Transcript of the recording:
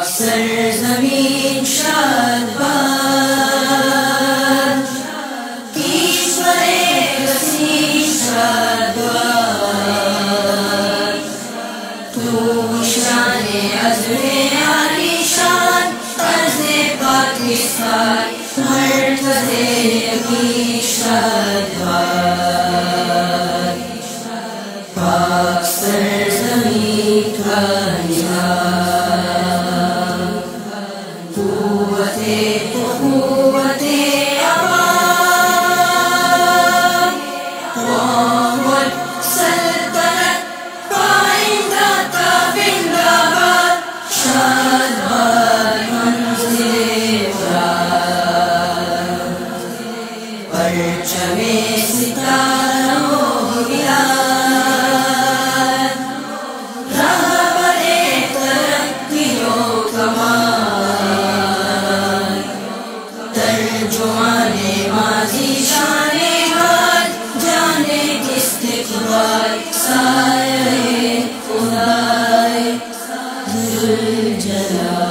سرزمین شاد باد، ایشور وسیع شاد باد. تو شان عزم عالی شان، عرض پاکستان مرکز یکی شاد باد. پاک سرزمین کا نظام، قوت عوام، قوت سلطنت پائندہ تابندہ باد. شاد باد منزل مراد، پرچم ستاروں ہلال، راہبر ترقی و کمال. ترجمان ماضی شان حال، جانے استقبال سایہ خدائے ذوالجلال.